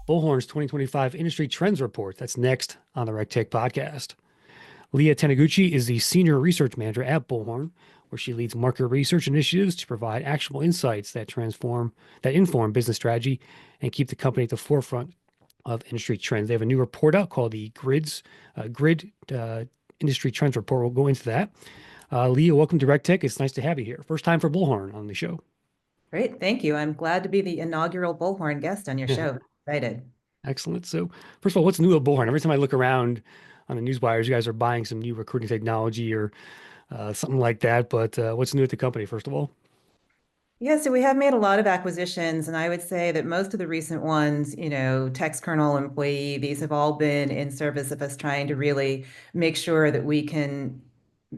Bullhorn's 2025 Industry Trends Report. That's next on the RecTech podcast. Leah Taniguchi is the Senior Research Manager at Bullhorn, where she leads market research initiatives to provide actual insights that inform business strategy and keep the company at the forefront of industry trends. They have a new report out called the Grid Industry Trends Report. We'll go into that. Leah, welcome to RecTech. It's nice to have you here. First time for Bullhorn on the show. Great, thank you. I'm glad to be the inaugural Bullhorn guest on your show. Excited. Excellent. So, first of all, what's new at Bullhorn? Every time I look around on the news wires, you guys are buying some new recruiting technology or something like that. But what's new at the company, first of all? Yeah, so we have made a lot of acquisitions, and I would say that most of the recent ones, text kernel, employee, these have all been in service of us trying to really make sure that we can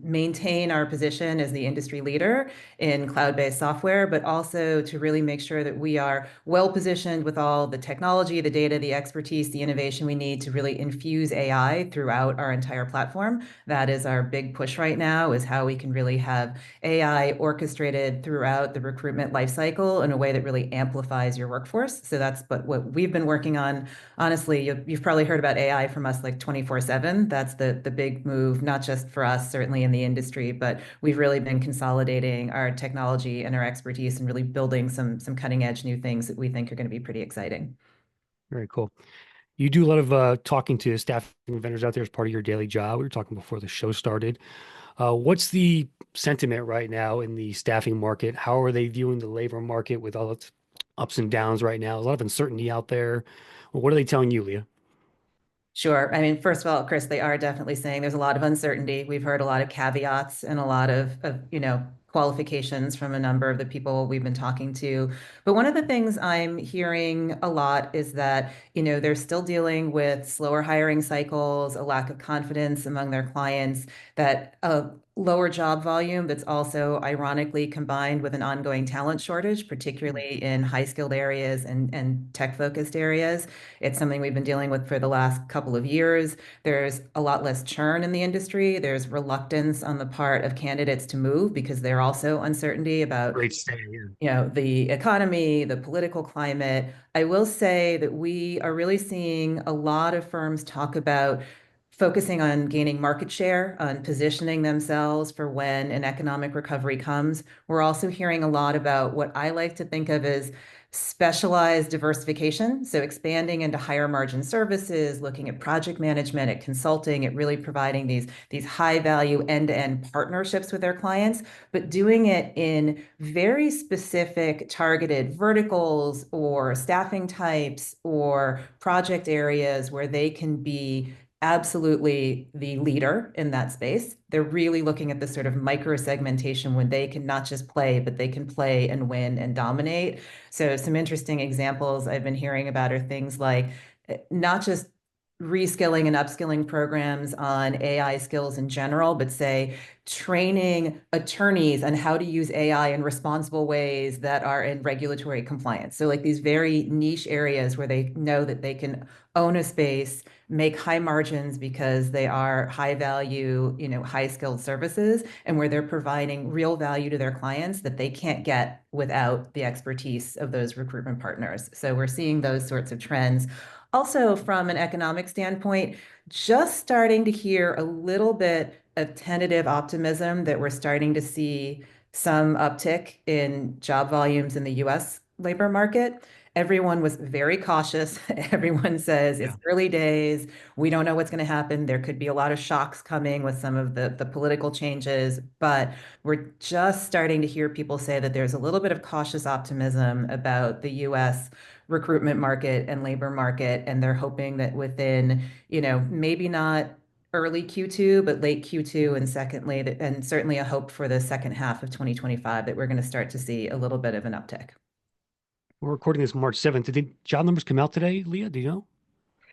maintain our position as the industry leader in cloud-based software, but also to really make sure that we are well positioned with all the technology, the data, the expertise, the innovation we need to really infuse AI throughout our entire platform. That is our big push right now, is how we can really have AI orchestrated throughout the recruitment lifecycle in a way that really amplifies your workforce. So that's what we've been working on. Honestly, you've probably heard about AI from us like 24/7. That's the big move, not just for us, certainly in the industry, but we've really been consolidating our technology and our expertise and really building some cutting edge new things that we think are going to be pretty exciting. Very cool. You do a lot of talking to staffing vendors out there as part of your daily job. We were talking before the show started. What's the sentiment right now in the staffing market? How are they viewing the labor market with all its ups and downs right now? There's a lot of uncertainty out there. Well, what are they telling you, Leah? Sure. I mean, first of all, Chris, they are definitely saying there's a lot of uncertainty. We've heard a lot of caveats and a lot of qualifications from a number of the people we've been talking to. But one of the things I'm hearing a lot is that, they're still dealing with slower hiring cycles, a lack of confidence among their clients, that lower job volume that's also ironically combined with an ongoing talent shortage, particularly in high skilled areas and tech focused areas. It's something we've been dealing with for the last couple of years. There's a lot less churn in the industry. There's reluctance on the part of candidates to move because they're also uncertainty about Great stay here. the economy, the political climate. I will say that we are really seeing a lot of firms talk about focusing on gaining market share, on positioning themselves for when an economic recovery comes. We're also hearing a lot about what I like to think of as specialized diversification. So expanding into higher margin services, looking at project management, at consulting, at really providing these high value end-to-end partnerships with their clients, but doing it in very specific targeted verticals or staffing types or project areas where they can be absolutely the leader in that space. They're really looking at this sort of micro segmentation when they can not just play, but they can play and win and dominate. So some interesting examples I've been hearing about are things like not just reskilling and upskilling programs on AI skills in general, but say training attorneys on how to use AI in responsible ways that are in regulatory compliance. So like these very niche areas where they know that they can own a space, make high margins because they are high value, high skilled services, and where they're providing real value to their clients that they can't get without the expertise of those recruitment partners. So we're seeing those sorts of trends. Also, from an economic standpoint, just starting to hear a little bit of tentative optimism that we're starting to see some uptick in job volumes in the US labor market. Everyone was very cautious. Everyone says Yeah. it's early days. We don't know what's going to happen. There could be a lot of shocks coming with some of the political changes, but we're just starting to hear people say that there's a little bit of cautious optimism about the US recruitment market and labor market. And they're hoping that within, maybe not early Q2, but late Q2, and secondly, and certainly a hope for the second half of 2025 that we're going to start to see a little bit of an uptick. We're recording this March 7th. Did the job numbers come out today, Leah? Do you know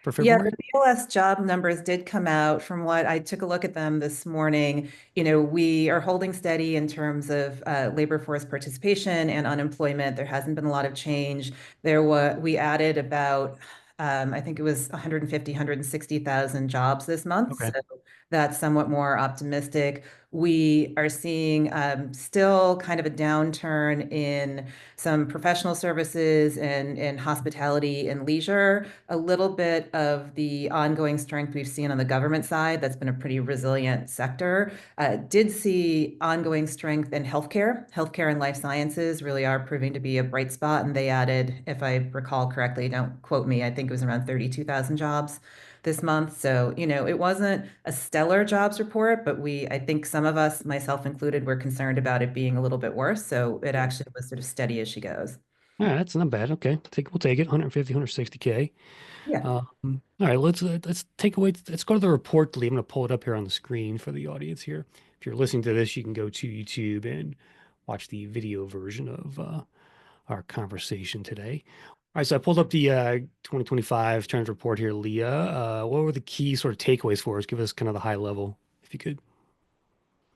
for Yeah, the February? BLS job numbers did come out. From what I took a look at them this morning, we are holding steady in terms of labor force participation and unemployment. There hasn't been a lot of change. We added about, I think it was 150, 160,000 jobs this month. Okay. So that's somewhat more optimistic. We are seeing still kind of a downturn in some professional services and hospitality and leisure, a little bit of the ongoing strength we've seen on the government side. That's been a pretty resilient sector. Did see ongoing strength in healthcare. Healthcare and life sciences really are proving to be a bright spot. And they added, if I recall correctly, don't quote me, I think it was around 32,000 jobs this month. So, it wasn't a stellar jobs report, but I think some of us, myself included, were concerned about it being a little bit worse. So it Yeah. actually was sort of steady as she goes. All right, that's not bad. Okay, we'll take it. 150, 160K. Yeah. All right, let's take away. Let's go to the report, Lee. I'm going to pull it up here on the screen for the audience here. If you're listening to this, you can go to YouTube and watch the video version of our conversation today. All right, so I pulled up the 2025 trends report here, Leah. What were the key sort of takeaways for us? Give us kind of the high level, if you could.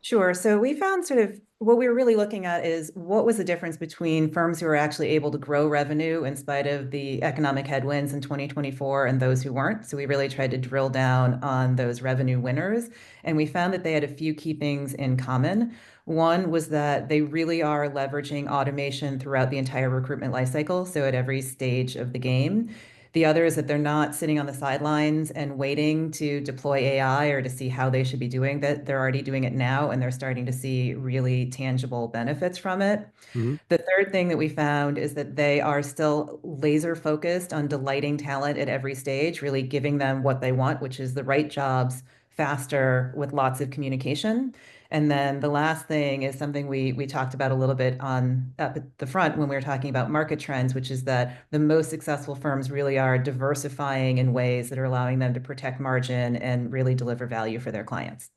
Sure. So we found sort of what we were really looking at is what was the difference between firms who were actually able to grow revenue in spite of the economic headwinds in 2024 and those who weren't. So we really tried to drill down on those revenue winners. And we found that they had a few key things in common. One was that they really are leveraging automation throughout the entire recruitment lifecycle, so at every stage of the game. The other is that they're not sitting on the sidelines and waiting to deploy AI or to see how they should be doing that. They're already doing it now, and they're starting to see really tangible benefits from it. Hmm. The third thing that we found is that they are still laser focused on delighting talent at every stage, really giving them what they want, which is the right jobs faster with lots of communication. And then the last thing is something we talked about a little bit on up at the front when we were talking about market trends, which is that the most successful firms really are diversifying in ways that are allowing them to protect margin and really deliver value for their clients.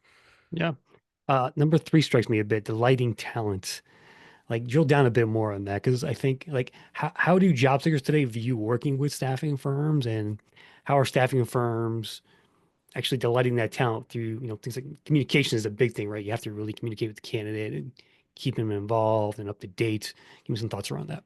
Yeah. Number three strikes me a bit, delighting talent. Like drill down a bit more on that because I think like how do job seekers today view working with staffing firms and how are staffing firms actually delighting that talent through, things like communication is a big thing, right? You have to really communicate with the candidate and keep them involved and up to date. Give me some thoughts around that.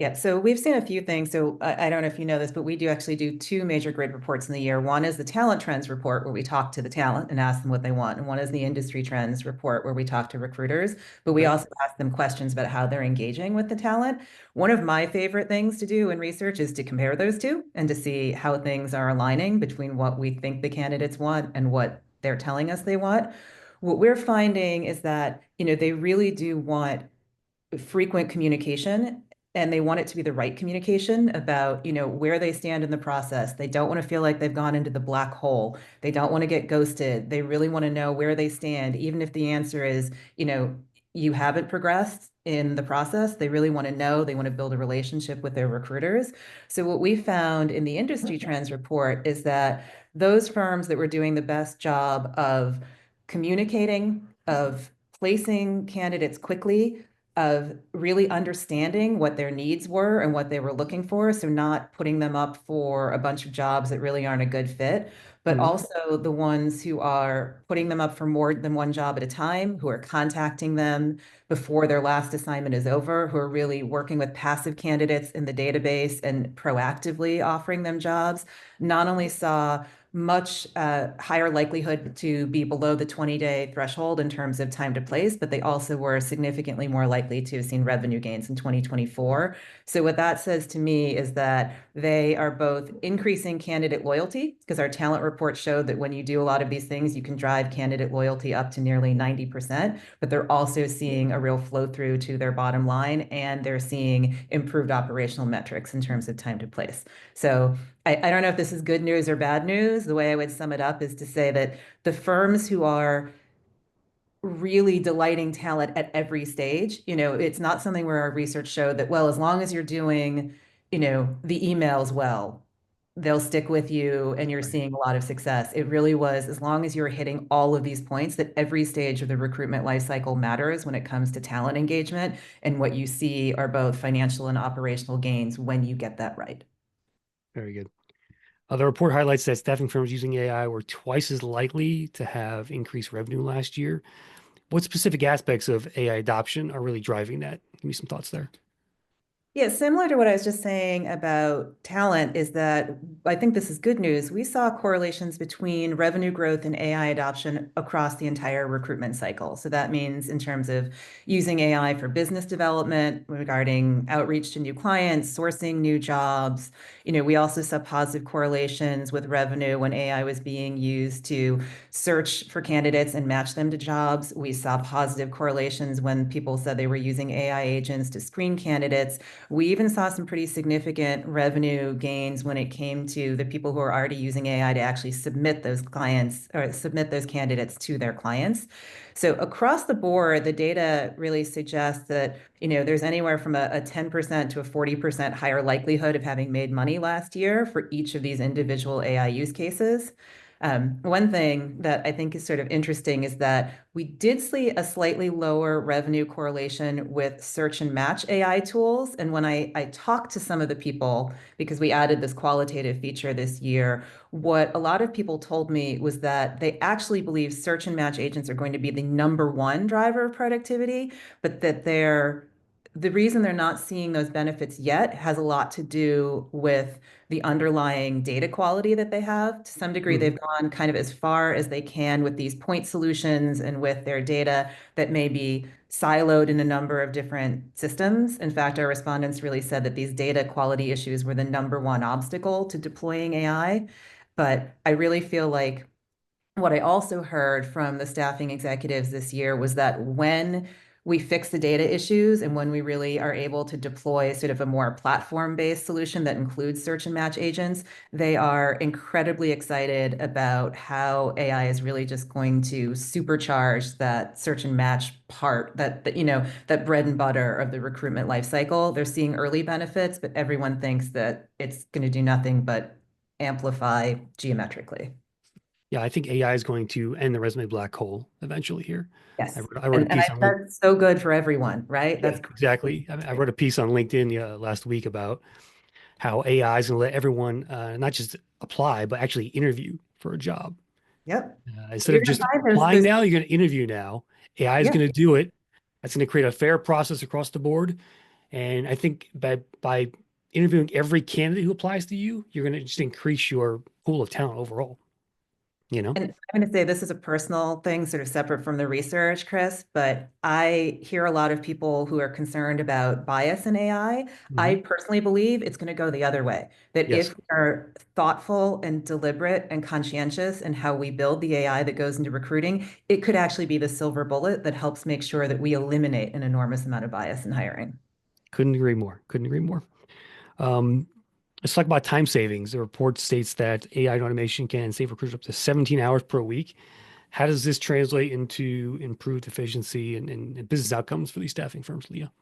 Yeah, so we've seen a few things. So I don't know if you know this, but we do actually do two major grid reports in the year. One is the talent trends report, where we talk to the talent and ask them what they want. And one is the industry trends report, where we talk to recruiters, but we Okay. also ask them questions about how they're engaging with the talent. One of my favorite things to do in research is to compare those two and to see how things are aligning between what we think the candidates want and what they're telling us they want. What we're finding is that, they really do want frequent communication, and they want it to be the right communication about where they stand in the process. They don't want to feel like they've gone into the black hole. They don't want to get ghosted. They really want to know where they stand, even if the answer is you haven't progressed in the process. They really want to know. They want to build a relationship with their recruiters. So what we found in the industry trends report is that those firms that were doing the best job of communicating, of placing candidates quickly, of really understanding what their needs were and what they were looking for. So not putting them up for a bunch of jobs that really aren't a good fit, but Mhm. also the ones who are putting them up for more than one job at a time, who are contacting them before their last assignment is over, who are really working with passive candidates in the database and proactively offering them jobs, not only saw much higher likelihood to be below the 20-day threshold in terms of time to place, but they also were significantly more likely to have seen revenue gains in 2024. So what that says to me is that they are both increasing candidate loyalty, because our talent report showed that when you do a lot of these things, you can drive candidate loyalty up to nearly 90%, but they're also seeing a real flow through to their bottom line, and they're seeing improved operational metrics in terms of time to place. So I don't know if this is good news or bad news. The way I would sum it up is to say that the firms who are really delighting talent at every stage, it's not something where our research showed that, well, as long as you're doing, the emails well, they'll stick with you and you're Right. seeing a lot of success. It really was as long as you're hitting all of these points, that every stage of the recruitment lifecycle matters when it comes to talent engagement. And what you see are both financial and operational gains when you get that right. Very good. The report highlights that staffing firms using AI were twice as likely to have increased revenue last year. What specific aspects of AI adoption are really driving that? Give me some thoughts there. Yeah, similar to what I was just saying about talent is that I think this is good news. We saw correlations between revenue growth and AI adoption across the entire recruitment cycle. So that means in terms of using AI for business development, regarding outreach to new clients, sourcing new jobs. We also saw positive correlations with revenue when AI was being used to search for candidates and match them to jobs. We saw positive correlations when people said they were using AI agents to screen candidates. We even saw some pretty significant revenue gains when it came to the people who are already using AI to actually submit those clients or submit those candidates to their clients. So across the board, the data really suggests that, there's anywhere from a 10% to a 40% higher likelihood of having made money last year for each of these individual AI use cases. One thing that I think is sort of interesting is that we did see a slightly lower revenue correlation with search and match AI tools. And when I talked to some of the people, because we added this qualitative feature this year, what a lot of people told me was that they actually believe search and match agents are going to be the number one driver of productivity, but that the reason they're not seeing those benefits yet has a lot to do with the underlying data quality that they have. To some degree, Mhm. they've gone kind of as far as they can with these point solutions and with their data that may be siloed in a number of different systems. In fact, our respondents really said that these data quality issues were the number one obstacle to deploying AI. But I really feel like what I also heard from the staffing executives this year was that when we fix the data issues and when we really are able to deploy sort of a more platform-based solution that includes search and match agents, they are incredibly excited about how AI is really just going to supercharge that search and match part, that bread and butter of the recruitment lifecycle. They're seeing early benefits, but everyone thinks that it's going to do nothing but amplify geometrically. Yeah, I think AI is going to end the resume black hole eventually here. I Yes. wrote, I wrote a And piece on LinkedIn. that's so good for everyone, right? Yeah, That's exactly. I wrote a piece on LinkedIn last week about how AI is going to let everyone not just apply, but actually interview for a job. yep. Instead You're of gonna just find applying those now, you're going to interview now. AI is yeah. going to do it. That's going to create a fair process across the board. And I think by interviewing every candidate who applies to you, you're going to just increase your pool of talent overall, you know? And I'm going to say this is a personal thing, sort of separate from the research, Chris, but I hear a lot of people who are concerned about bias in AI. I Hmm. personally believe it's going to go the other way, that Yes, if we are thoughtful and deliberate and conscientious in how we build the AI that goes into recruiting, it could actually be the silver bullet that helps make sure that we eliminate an enormous amount of bias in hiring. couldn't agree more. Couldn't agree more. Um, let's talk about time savings. The report states that AI and automation can save recruiters up to 17 hours per week. How does this translate into improved efficiency and business outcomes for these staffing firms, Leah?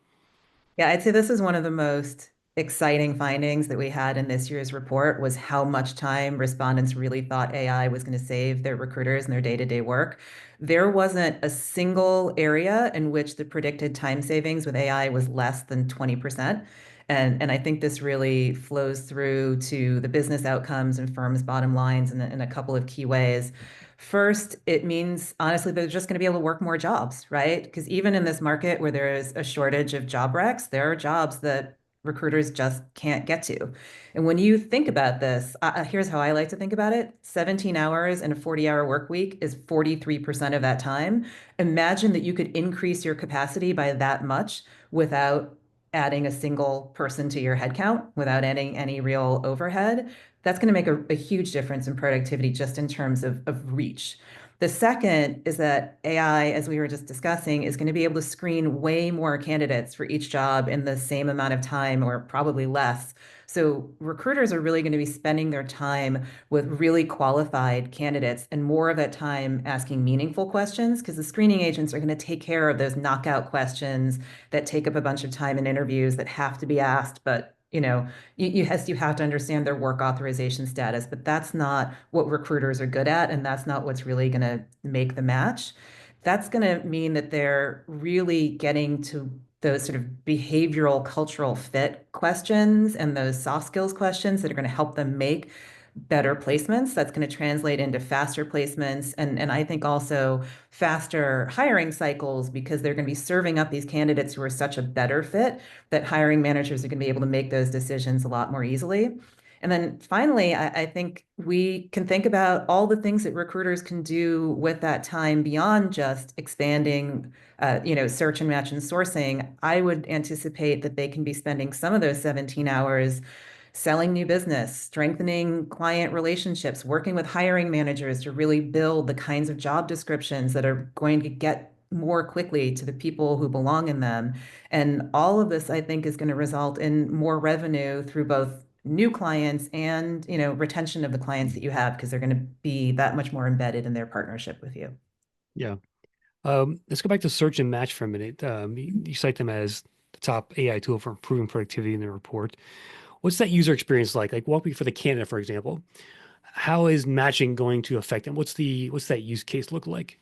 Yeah, I'd say this is one of the most exciting findings that we had in this year's report was how much time respondents really thought AI was going to save their recruiters and their day-to-day work. There wasn't a single area in which the predicted time savings with AI was less than 20%. And I think this really flows through to the business outcomes and firms' bottom lines in a couple of key ways. First, it means honestly they're just going to be able to work more jobs, right? Because even in this market where there is a shortage of job recs, there are jobs that recruiters just can't get to. And when you think about this, here's how I like to think about it. 17 hours in a 40-hour work week is 43% of that time. Imagine that you could increase your capacity by that much without adding a single person to your headcount, without adding any real overhead. That's going to make a huge difference in productivity just in terms of reach. The second is that AI, as we were just discussing, is going to be able to screen way more candidates for each job in the same amount of time or probably less. So recruiters are really going to be spending their time with really qualified candidates and more of that time asking meaningful questions because the screening agents are going to take care of those knockout questions that take up a bunch of time in interviews that have to be asked, but you have to understand their work authorization status, but that's not what recruiters are good at, and that's not what's really going to make the match. That's going to mean that they're really getting to those sort of behavioral cultural fit questions and those soft skills questions that are going to help them make better placements. That's going to translate into faster placements and I think also faster hiring cycles because they're going to be serving up these candidates who are such a better fit that hiring managers are going to be able to make those decisions a lot more easily. And then finally, I think we can think about all the things that recruiters can do with that time beyond just expanding, search and match and sourcing. I would anticipate that they can be spending some of those 17 hours selling new business, strengthening client relationships, working with hiring managers to really build the kinds of job descriptions that are going to get more quickly to the people who belong in them. And all of this, I think, is going to result in more revenue through both new clients and, retention of the clients that you have because they're going to be that much more embedded in their partnership with you. Yeah. Let's go back to search and match for a minute. You cite them as the top AI tool for improving productivity in the report. What's that user experience like? Like walk me for the candidate, for example. How is matching going to affect them? What's that use case look like?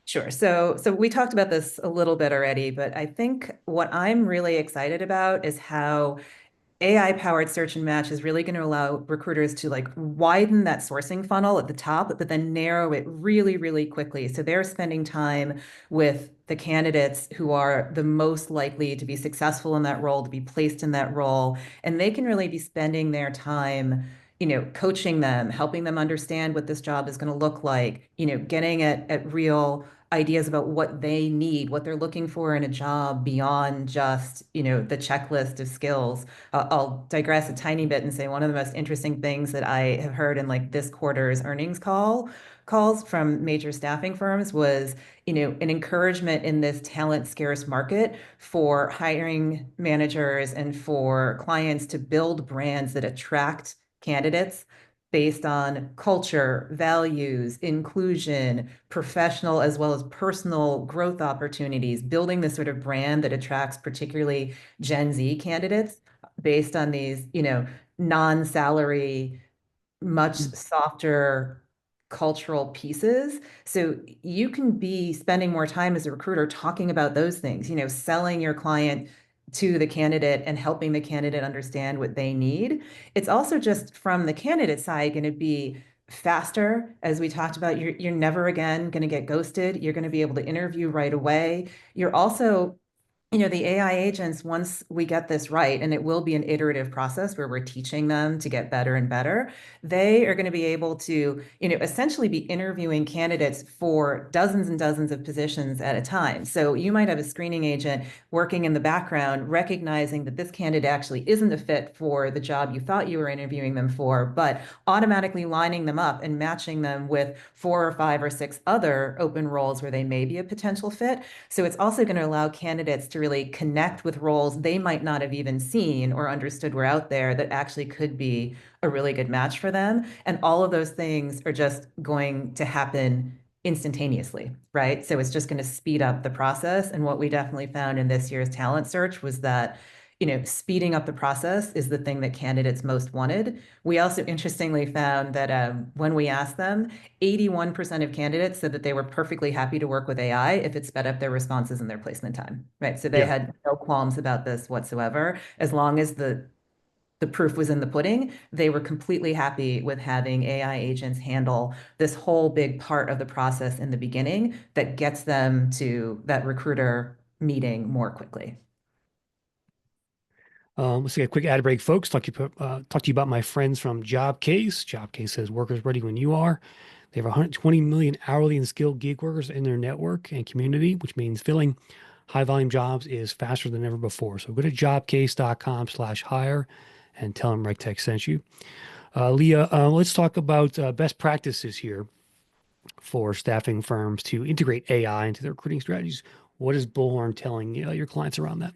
Sure. So we talked about this a little bit already, but I think what I'm really excited about is how AI powered search and match is really going to allow recruiters to like widen that sourcing funnel at the top, but then narrow it really, really quickly. So they're spending time with the candidates who are the most likely to be successful in that role, to be placed in that role. And they can really be spending their time, coaching them, helping them understand what this job is going to look like, getting at real ideas about what they need, what they're looking for in a job beyond just, the checklist of skills. I'll digress a tiny bit and say one of the most interesting things that I have heard in like this quarter's earnings calls from major staffing firms was, an encouragement in this talent scarce market for hiring managers and for clients to build brands that attract candidates based on culture, values, inclusion, professional as well as personal growth opportunities, building this sort of brand that attracts particularly Gen Z candidates based on these, non-salary, much softer cultural pieces. So you can be spending more time as a recruiter talking about those things, selling your client to the candidate and helping the candidate understand what they need. It's also just from the candidate side going to be faster. As we talked about, you're never again going to get ghosted. You're going to be able to interview right away. You're also, the AI agents, once we get this right, and it will be an iterative process where we're teaching them to get better and better, they are going to be able to, essentially be interviewing candidates for dozens and dozens of positions at a time. So you might have a screening agent working in the background, recognizing that this candidate actually isn't a fit for the job you thought you were interviewing them for, but automatically lining them up and matching them with 4 or 5 or 6 other open roles where they may be a potential fit. So it's also going to allow candidates to really connect with roles they might not have even seen or understood were out there that actually could be a really good match for them. And all of those things are just going to happen instantaneously, right? So it's just going to speed up the process. And what we definitely found in this year's talent search was that, speeding up the process is the thing that candidates most wanted. We also interestingly found that when we asked them, 81% of candidates said that they were perfectly happy to work with AI if it sped up their responses and their placement time, right? So they Yeah. had no qualms about this whatsoever. As long as the proof was in the pudding, they were completely happy with having AI agents handle this whole big part of the process in the beginning that gets them to that recruiter meeting more quickly. Let's take a quick ad break, folks. Talk to you about my friends from JobCase. JobCase says workers ready when you are. They have 120 million hourly and skilled gig workers in their network and community, which means filling high volume jobs is faster than ever before. So go to jobcase.com/hire and tell them RegTech sent you. Leah, let's talk about best practices here for staffing firms to integrate AI into their recruiting strategies. What is Bullhorn telling your clients around that?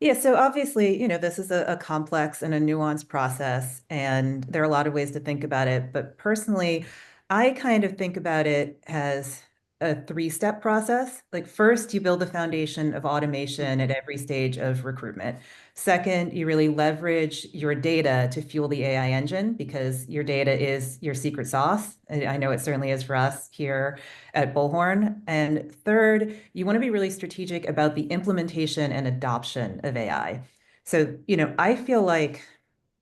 Yeah, so obviously, this is a complex and a nuanced process, and there are a lot of ways to think about it. But personally, I kind of think about it as a three-step process. Like first, you build the foundation of automation at every stage of recruitment. Second, you really leverage your data to fuel the AI engine because your data is your secret sauce. I know it certainly is for us here at Bullhorn. And third, you want to be really strategic about the implementation and adoption of AI. So, I feel like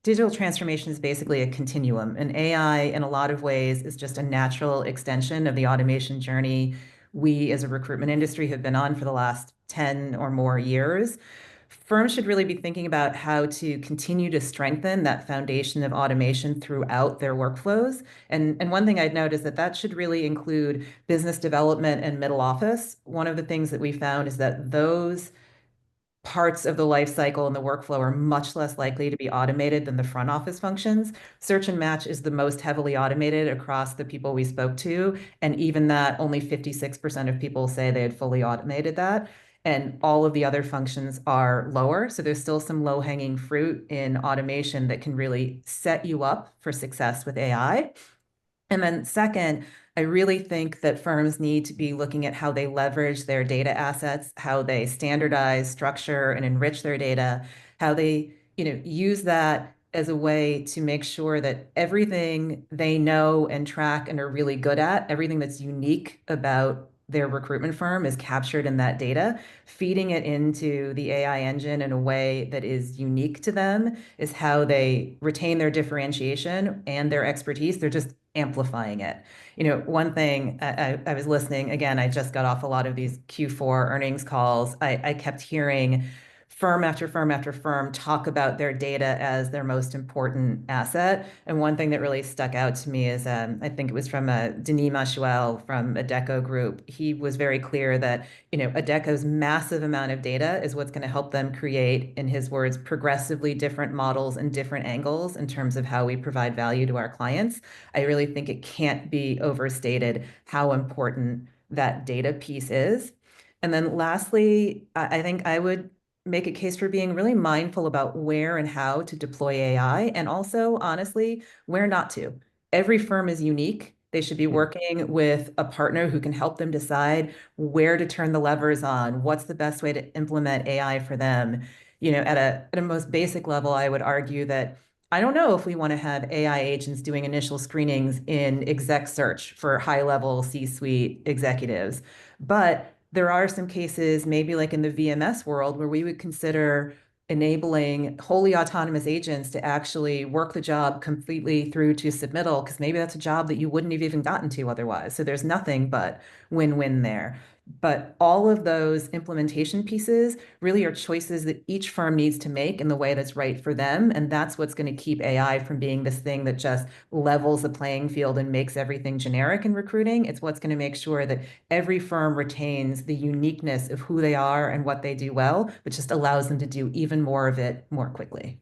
digital transformation is basically a continuum, and AI, in a lot of ways, is just a natural extension of the automation journey we as a recruitment industry have been on for the last 10 or more years. Firms should really be thinking about how to continue to strengthen that foundation of automation throughout their workflows. And one thing I'd note is that that should really include business development and middle office. One of the things that we found is that those parts of the life cycle and the workflow are much less likely to be automated than the front office functions. Search and match is the most heavily automated across the people we spoke to. And even that, only 56% of people say they had fully automated that. And all of the other functions are lower. So there's still some low-hanging fruit in automation that can really set you up for success with AI. And then second, I really think that firms need to be looking at how they leverage their data assets, how they standardize, structure, and enrich their data, how they, use that as a way to make sure that everything they know and track and are really good at, everything that's unique about their recruitment firm is captured in that data. Feeding it into the AI engine in a way that is unique to them is how they retain their differentiation and their expertise. They're just amplifying it. One thing I was listening, again, I just got off a lot of these Q4 earnings calls. I kept hearing firm after firm after firm talk about their data as their most important asset. And one thing that really stuck out to me is I think it was from Denis Machuel from Adecco Group. He was very clear that Adecco's massive amount of data is what's going to help them create, in his words, progressively different models and different angles in terms of how we provide value to our clients. I really think it can't be overstated how important that data piece is. And then lastly, I think I would make a case for being really mindful about where and how to deploy AI, and also, honestly, where not to. Every firm is unique. They should be working with a partner who can help them decide where to turn the levers on, what's the best way to implement AI for them. At a most basic level, I would argue that I don't know if we want to have AI agents doing initial screenings in exec search for high-level C-suite executives. But there are some cases, maybe like in the VMS world, where we would consider enabling wholly autonomous agents to actually work the job completely through to submittal, because maybe that's a job that you wouldn't have even gotten to otherwise. So there's nothing but win-win there. But all of those implementation pieces really are choices that each firm needs to make in the way that's right for them. And that's what's going to keep AI from being this thing that just levels the playing field and makes everything generic in recruiting. It's what's going to make sure that every firm retains the uniqueness of who they are and what they do well, but just allows them to do even more of it more quickly.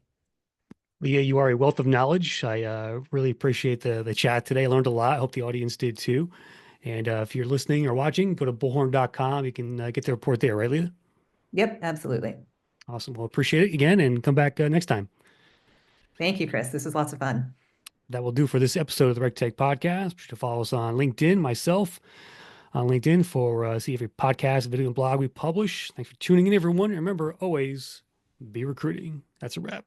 Leah, you are a wealth of knowledge. I really appreciate the chat today. I learned a lot. I hope the audience did too. And if you're listening or watching, go to bullhorn.com. You can get the report there, right, Leah? Yep, absolutely. Awesome. Well, appreciate it again and come back next time. Thank you, Chris. This was lots of fun. That will do for this episode of the RecTech Podcast. Be sure to follow us on LinkedIn, myself on LinkedIn for see every podcast, video, and blog we publish. Thanks for tuning in, everyone. And remember, always be recruiting. That's a wrap.